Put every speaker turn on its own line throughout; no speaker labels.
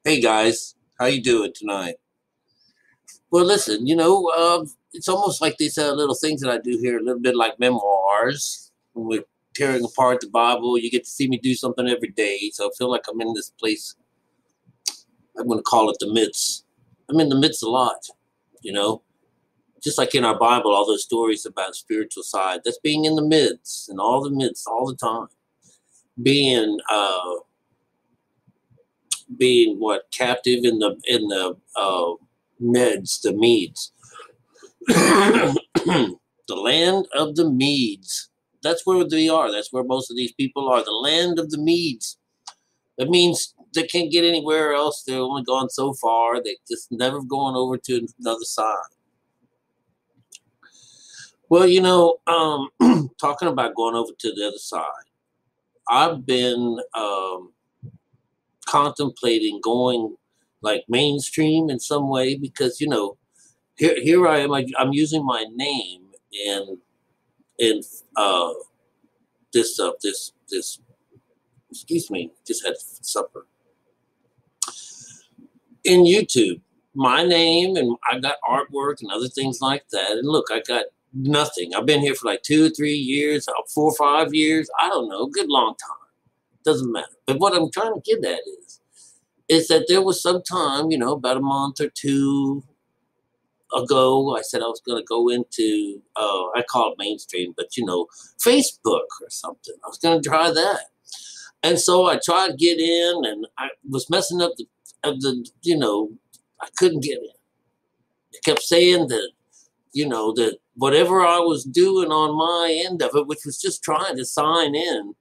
Hey guys, how you doing tonight? Well, listen, it's almost like these little things that I do here, a little bit like memoirs. When we're tearing apart the Bible, you get to see me do something every day. So I feel like I'm in this place. I'm going to call it the midst. I'm in the midst a lot, you know, just like in our Bible, all those stories about spiritual side. That's being in the midst and all the midst all the time. Being, being what captive in the meds, the Medes. The land of the Medes. That's where they are. That's where most of these people are. The land of the Medes. That means they can't get anywhere else. They're only gone so far. They just never going over to another side. Well, talking about going over to the other side, I've been contemplating going like mainstream in some way because here I am. I'm using my name in uh, this excuse me, just had supper in YouTube. My name, and I got artwork and other things like that. And look, I got nothing. I've been here for like 2 or 3 years, 4 or 5 years. I don't know, good long time. Doesn't matter. But what I'm trying to get at is that there was some time, about a month or two ago, I said I was going to go into, I call it mainstream, but Facebook or something. I was going to try that. And so I tried to get in, and I was messing up I couldn't get in. It kept saying that whatever I was doing on my end of it, which was just trying to sign in,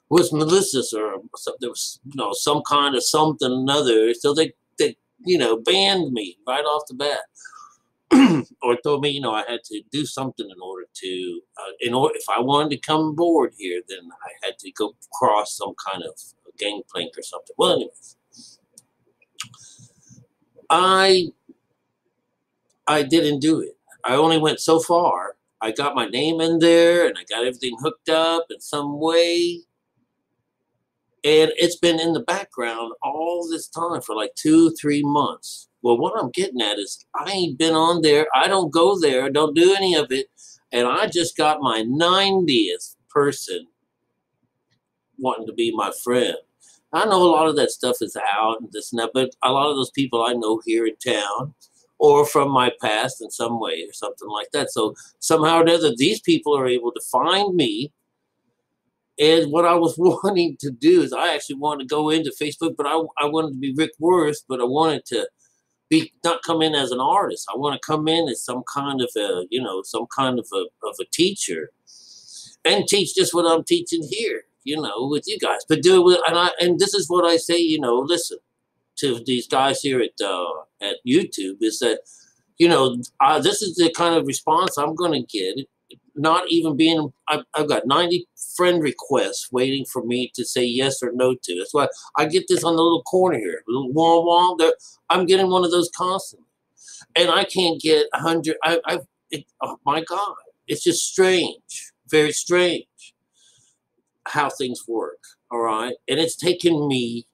was malicious or there was, some kind of something or another. So they banned me right off the bat. Or told me, I had to do something in order to, if I wanted to come aboard here, then I had to go cross some kind of gangplank or something. Well, anyways, I didn't do it. I only went so far. I got my name in there and I got everything hooked up in some way. And it's been in the background all this time for like 2, 3 months. Well, what I'm getting at is I ain't been on there. I don't go there. Don't do any of it. And I just got my 90th person wanting to be my friend. I know a lot of that stuff is out and this and that, but a lot of those people I know here in town or from my past in some way or something like that. So somehow or another, these people are able to find me. And what I was wanting to do is I actually wanted to go into Facebook, but I wanted to be Rick Worth, but I wanted to be not come in as an artist. I want to come in as some kind of a teacher and teach just what I'm teaching here, with you guys. But do it, and this is what I say, listen to these guys here at YouTube is that, this is the kind of response I'm going to get. Not even being, I've got 90 friend requests waiting for me to say yes or no to. That's why I get this on the little corner here, little wall. I'm getting one of those constantly, and I can't get 100. Oh my God, it's just strange, very strange how things work. All right, and it's taken me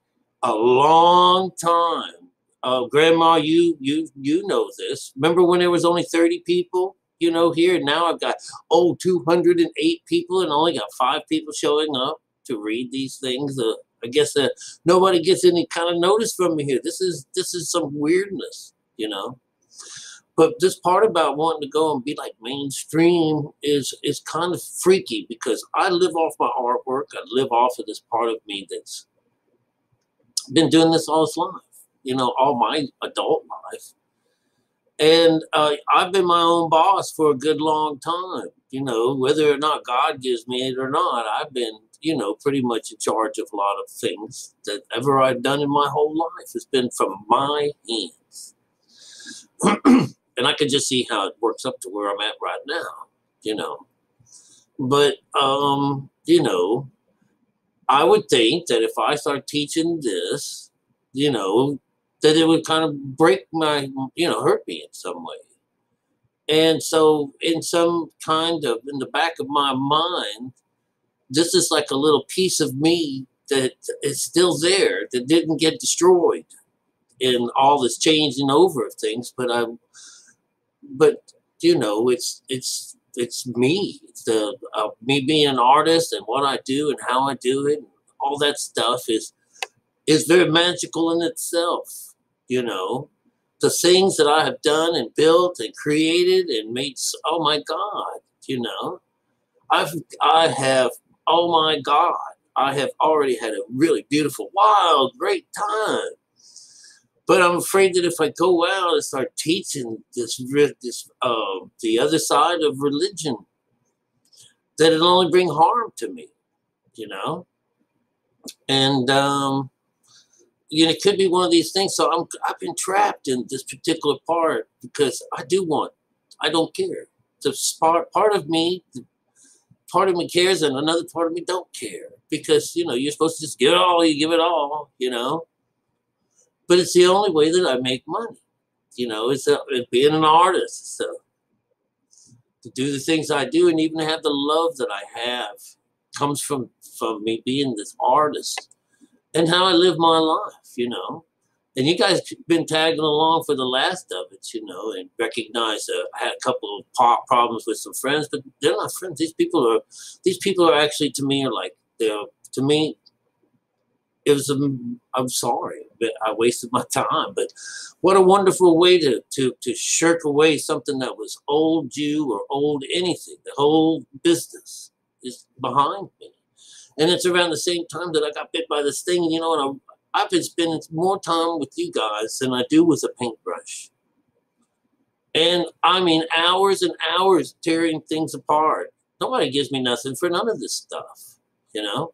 a long time. Grandma, you know this. Remember when there was only 30 people? Here now I've got 208 people and only got 5 people showing up to read these things. I guess nobody gets any kind of notice from me here. This is some weirdness. But this part about wanting to go and be like mainstream is kind of freaky because I live off my artwork. I live off of this part of me that's been doing this all his life. All my adult life. And I've been my own boss for a good long time, whether or not God gives me it or not. I've been, pretty much in charge of a lot of things that ever I've done in my whole life. It's been from my hands. And I can just see how it works up to where I'm at right now. But, I would think that if I start teaching this, that it would kind of break my, hurt me in some way. And so in the back of my mind, this is like a little piece of me that is still there, that didn't get destroyed. in all this changing over of things, but you know, it's me. It's the me being an artist and what I do and how I do it. All that stuff is very magical in itself. You know, the things that I have done and built and created and made. Oh my God! You know, I have. Oh my God! I have already had a really beautiful, wild, great time. But I'm afraid that if I go out and start teaching the other side of religion, that it'll only bring harm to me, you know. And you know, it could be one of these things. So I've been trapped in this particular part because I don't care. It's part of me. Part of me cares, and another part of me don't care because you know you're supposed to just give it all. You give it all, you know. But it's the only way that I make money. You know, it's being an artist. So to do the things I do and even have the love that I have comes from me being this artist and how I live my life, you know. And you guys been tagging along for the last of it, you know, and recognize I had a couple of problems with some friends, but they're not friends. These people are actually to me to me. I'm sorry, but I wasted my time. But what a wonderful way to shirk away something that was old you or old anything. The whole business is behind me. And it's around the same time that I got bit by this thing. You know, and I've been spending more time with you guys than I do with a paintbrush. And I mean, hours and hours tearing things apart. Nobody gives me nothing for none of this stuff, you know?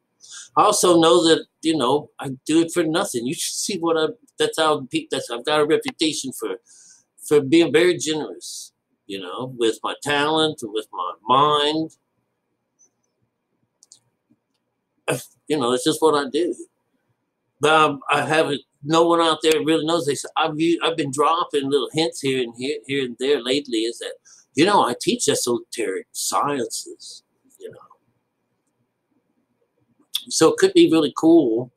I also know that, you know, I do it for nothing. You should see I've got a reputation for being very generous, you know, with my talent and with my mind. You know, it's just what I do. But I haven't, no one out there really knows this. I've been dropping little hints here and there lately is that, you know, I teach esoteric sciences, you know. So it could be really cool,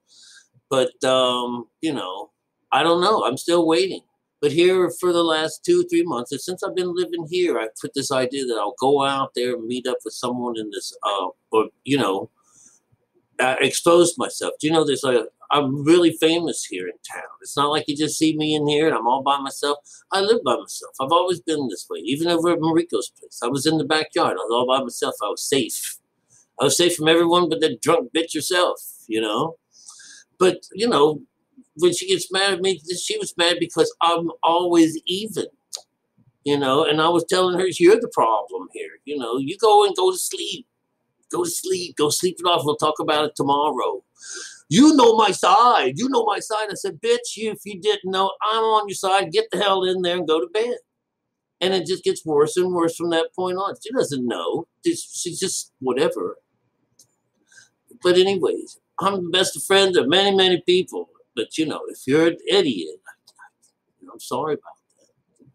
but you know, I don't know. I'm still waiting. But here for the last 2 or 3 months, and since I've been living here, I put this idea that I'll go out there and meet up with someone in this, or you know, expose myself. Do you know, I'm really famous here in town. It's not like you just see me in here and I'm all by myself. I live by myself. I've always been this way. Even over at Mariko's place, I was in the backyard. I was all by myself. I was safe. I was safe from everyone but that drunk bitch herself, you know. But, you know, when she gets mad at me, she was mad because I'm always even, you know. And I was telling her, you're the problem here. You know, you go to sleep. Go to sleep. Go sleep it off. We'll talk about it tomorrow. You know my side. You know my side. I said, bitch, if you didn't know, I'm on your side. Get the hell in there and go to bed. And it just gets worse and worse from that point on. She doesn't know. She's just whatever. But anyways, I'm the best of friends of many, many people. But, you know, if you're an idiot, I'm sorry about that.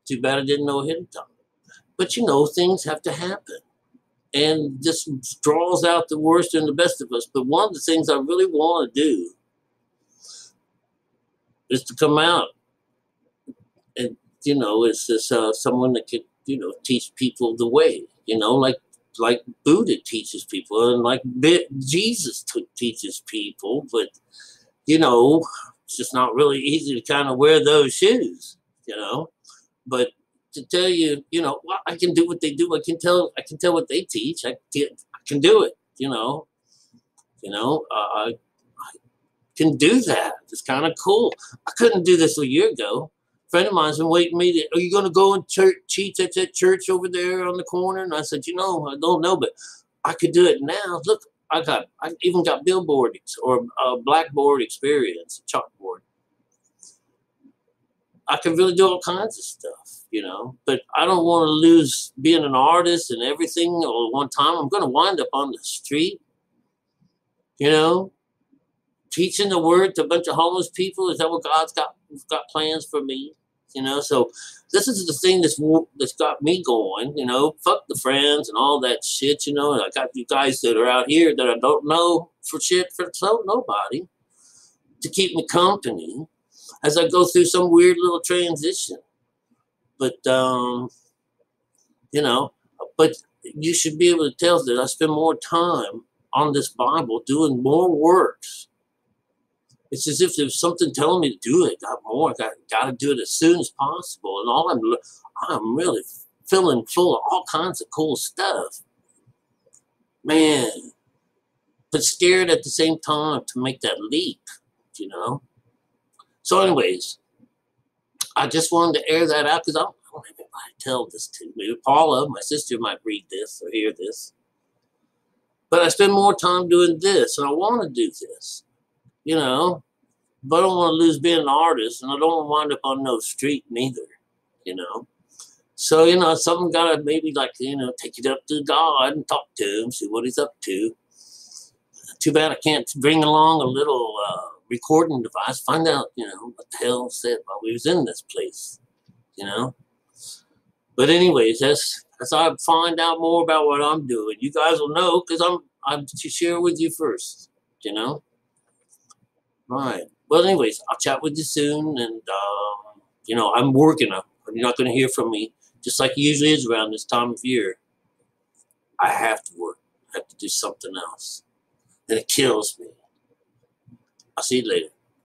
Too bad I didn't know ahead of time. But, you know, things have to happen. And just draws out the worst and the best of us. But one of the things I really want to do is to come out. And, you know, it's this someone that could, you know, teach people the way, you know, like Buddha teaches people and like Jesus teaches people. But, you know, it's just not really easy to kind of wear those shoes, you know. But to tell you, you know, well, I can do what they do. I can tell what they teach. I can do it, you know. I can do that. It's kind of cool. I couldn't do this a year ago. A friend of mine's been waiting me to, are you going to go and teach at that church over there on the corner? And I said, you know, I don't know, but I could do it now. Look, I even got billboard or blackboard experience, chalkboard. I can really do all kinds of stuff, you know, but I don't want to lose being an artist and everything all at one time. I'm going to wind up on the street, you know, teaching the word to a bunch of homeless people. Is that what God's got plans for me? You know, so this is the thing that's got me going, you know, fuck the friends and all that shit, you know, and I got you guys that are out here that I don't know for shit for nobody. to keep me company as I go through some weird little transition. But, you know, but you should be able to tell that I spend more time on this Bible doing more works. It's as if there's something telling me to do it. Got more. Got to do it as soon as possible. And all I'm really feeling full of all kinds of cool stuff. Man, but scared at the same time to make that leap, you know? So anyways, I just wanted to air that out because I don't have anybody to tell this to. Maybe Paula, my sister, might read this or hear this. But I spend more time doing this, and I want to do this, you know? But I don't want to lose being an artist, and I don't want to wind up on no street neither, you know? So, you know, something got to maybe like, you know, take it up to God and talk to him, see what he's up to. Too bad I can't bring along a little recording device, find out, you know, what the hell said while we was in this place, you know. But anyways, as I find out more about what I'm doing, you guys will know because I'm to share with you first, you know. All right. Well, anyways, I'll chat with you soon, and you know, I'm working. You're not going to hear from me, just like it usually is around this time of year. I have to work. I have to do something else, and it kills me. I'll see you later.